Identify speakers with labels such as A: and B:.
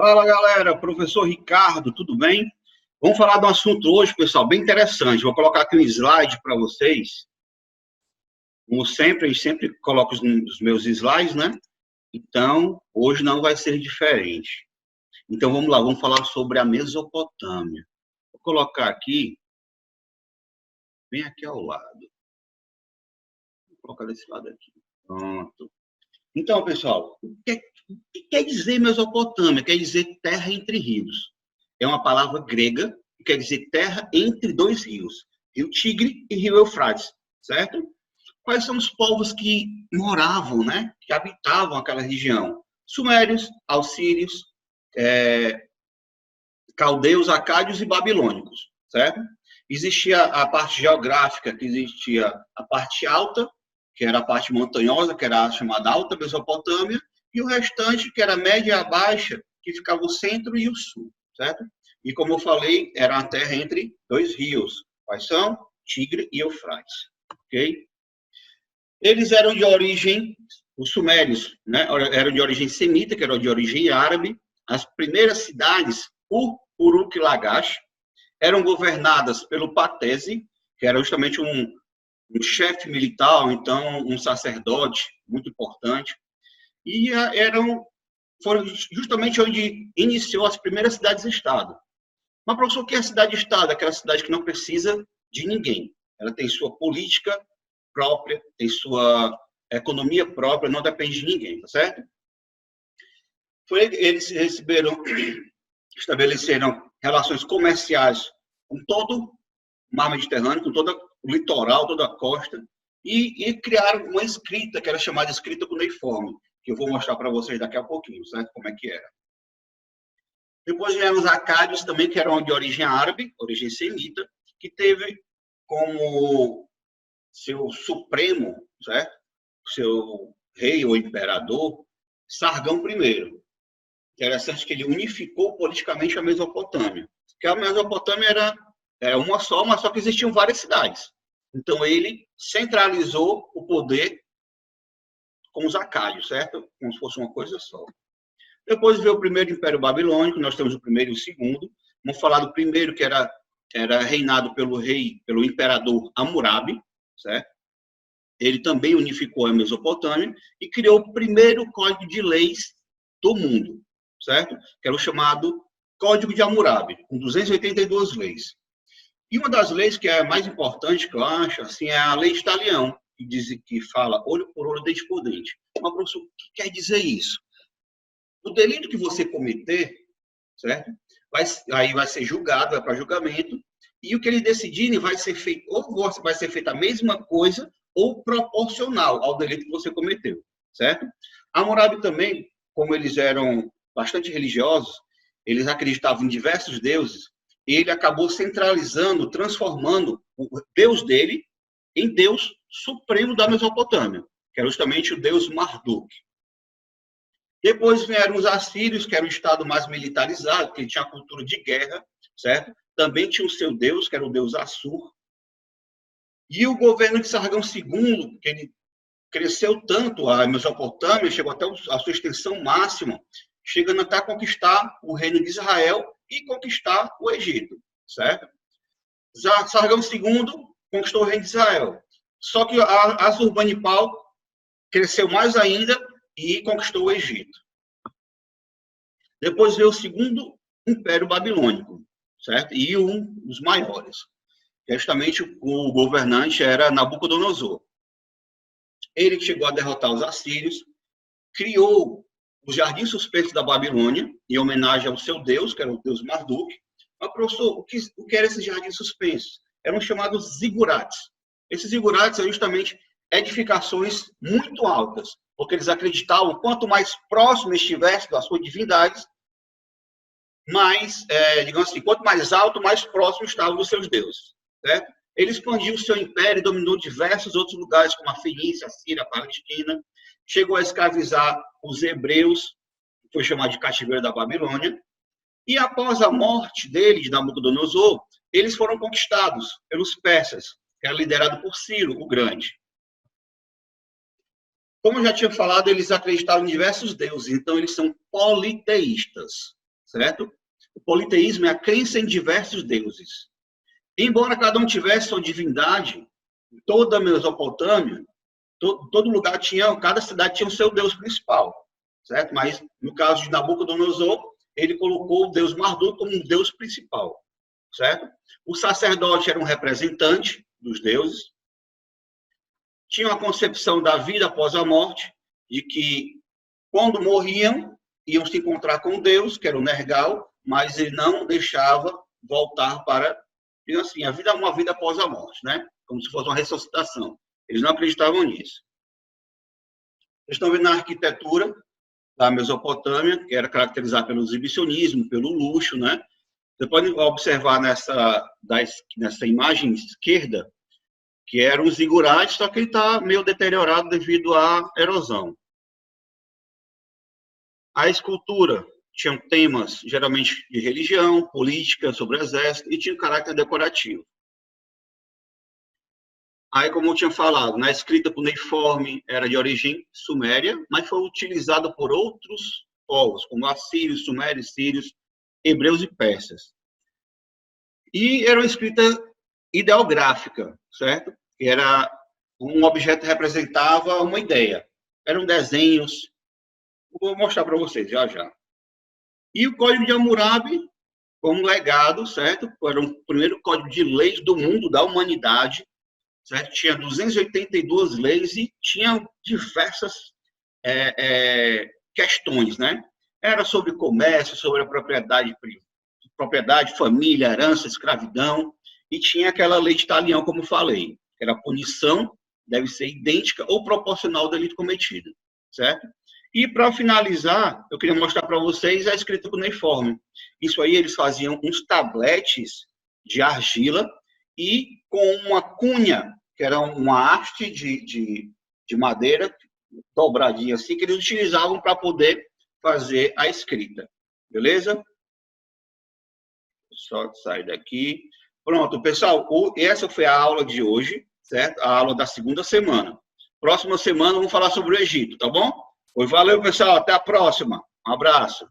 A: Fala, galera. Professor Ricardo, tudo bem? Vamos falar de um assunto hoje, pessoal, bem interessante. Vou colocar aqui um slide para vocês. Como sempre, eu sempre coloco os meus slides, né? Então, hoje não vai ser diferente. Então, vamos lá, vamos falar sobre a Mesopotâmia. Vou colocar aqui, bem aqui ao lado. Vou colocar desse lado aqui. Pronto. Então, pessoal, o que quer dizer Mesopotâmia? Quer dizer terra entre rios. É uma palavra grega que quer dizer terra entre dois rios. Rio Tigre e Rio Eufrates, certo? Quais são os povos que moravam, né? Que habitavam aquela região? Sumérios, Assírios, caldeus, acádios e babilônicos, certo? Existia a parte geográfica, que existia a parte alta, que era a parte montanhosa, que era a chamada Alta Mesopotâmia, e o restante, que era a média e a baixa, que ficava o centro e o sul, certo? E como eu falei, era uma terra entre dois rios. Quais são? Tigre e Eufrates, ok? Eles eram de origem, os sumérios, né, eram de origem semita, que era de origem árabe. As primeiras cidades, Uruk e Lagash, eram governadas pelo Patese, que era justamente um chefe militar, então um sacerdote muito importante, e foram justamente onde iniciou as primeiras cidades-estado. Mas, professor, o que é cidade-estado? Aquela cidade que não precisa de ninguém. Ela tem sua política própria, tem sua economia própria, não depende de ninguém, tá certo? Eles estabeleceram relações comerciais com todo o mar Mediterrâneo, com todo o litoral, toda a costa, e criaram uma escrita, que era chamada escrita cuneiforme, que eu vou mostrar para vocês daqui a pouquinho, certo? Como é que era. Depois vieram os acádios também, que eram de origem árabe, origem semita, que teve como seu supremo, certo? Seu rei ou imperador, Sargão I. Interessante que ele unificou politicamente a Mesopotâmia. Porque a Mesopotâmia era uma só, mas só que existiam várias cidades. Então ele centralizou o poder com os acádios, certo? Como se fosse uma coisa só. Depois veio o primeiro Império Babilônico, nós temos o primeiro e o segundo. Vamos falar do primeiro, que era reinado pelo imperador Hammurabi, certo? Ele também unificou a Mesopotâmia e criou o primeiro código de leis do mundo, certo? Que era o chamado Código de Hammurabi, com 282 leis. E uma das leis que é a mais importante, que eu acho, assim, é a Lei de Talião, que fala olho por olho, dente por dente. Mas, professor, o que quer dizer isso? O delito que você cometer, certo? Aí vai ser julgado, vai para julgamento, e o que eles decidirem vai ser feito, ou vai ser feita a mesma coisa, ou proporcional ao delito que você cometeu, certo? Hammurabi também, como eles eram bastante religiosos, eles acreditavam em diversos deuses, e ele acabou centralizando, transformando o deus dele em deus supremo da Mesopotâmia, que era justamente o deus Marduk. Depois vieram os assírios, que era o estado mais militarizado, que tinha a cultura de guerra, certo? Também tinha o seu deus, que era o deus Assur. E o governo de Sargão II, que ele cresceu tanto, a Mesopotâmia chegou até a sua extensão máxima, chegando até a conquistar o reino de Israel e conquistar o Egito, certo? Sargão II conquistou o reino de Israel. Só que Assurbanipal cresceu mais ainda e conquistou o Egito. Depois veio o segundo Império Babilônico, certo? E um dos maiores. Justamente o governante era Nabucodonosor. Ele chegou a derrotar os assírios, criou os jardins suspeitos da Babilônia, em homenagem ao seu deus, que era o deus Marduk. Mas, professor, o que eram esses jardins suspensos? Eram chamados zigurates. Esses zigurates são justamente edificações muito altas, porque eles acreditavam que quanto mais próximo estivesse das suas divindades, mais, digamos assim, quanto mais alto, mais próximo estavam dos seus deuses, certo? Ele expandiu o seu império e dominou diversos outros lugares, como a Fenícia, a Síria, a Palestina. Chegou a escravizar os hebreus, que foi chamado de cativeiro da Babilônia. E após a morte dele, de Nabucodonosor, eles foram conquistados pelos persas, que era liderado por Ciro, o Grande. Como eu já tinha falado, eles acreditavam em diversos deuses, então eles são politeístas. certo? O politeísmo é a crença em diversos deuses. Embora cada um tivesse sua divindade, toda a Mesopotâmia, todo lugar tinha, cada cidade tinha o seu deus principal, certo? Mas no caso de Nabucodonosor, ele colocou o deus Marduk como um deus principal, certo? O sacerdote era um representante dos deuses. Tinha uma concepção da vida após a morte, de que quando morriam, iam se encontrar com Deus, que era o Nergal, mas ele não deixava voltar para, assim, a vida é uma vida após a morte, né? Como se fosse uma ressuscitação. Eles não acreditavam nisso. Vocês estão vendo a arquitetura da Mesopotâmia, que era caracterizada pelo exibicionismo, pelo luxo, né? Você pode observar nessa imagem esquerda, que era um zigurate, só que ele está meio deteriorado devido à erosão. A escultura tinha temas, geralmente, de religião, política, sobre o exército, e tinha um caráter decorativo. Aí, como eu tinha falado, na escrita cuneiforme era de origem suméria, mas foi utilizada por outros povos, como assírios, sumérios, sírios, hebreus e persas. E era uma escrita ideográfica, certo? Era um objeto que representava uma ideia. Eram desenhos. Vou mostrar para vocês já já. E o Código de Hammurabi, como legado, certo? Era o primeiro código de leis do mundo, da humanidade, certo? Tinha 282 leis e tinha diversas questões, né? Era sobre comércio, sobre a propriedade, família, herança, escravidão, e tinha aquela lei de talião, como falei, que era a punição deve ser idêntica ou proporcional ao delito cometido, certo? E, para finalizar, eu queria mostrar para vocês a escrita cuneiforme. Isso aí, eles faziam uns tabletes de argila e com uma cunha, que era uma haste de madeira, dobradinha assim, que eles utilizavam para poder fazer a escrita. Beleza? Só sair daqui. Pronto, pessoal, essa foi a aula de hoje, certo? A aula da segunda semana. Próxima semana vamos falar sobre o Egito, tá bom? Pois valeu, pessoal. Até a próxima. Um abraço.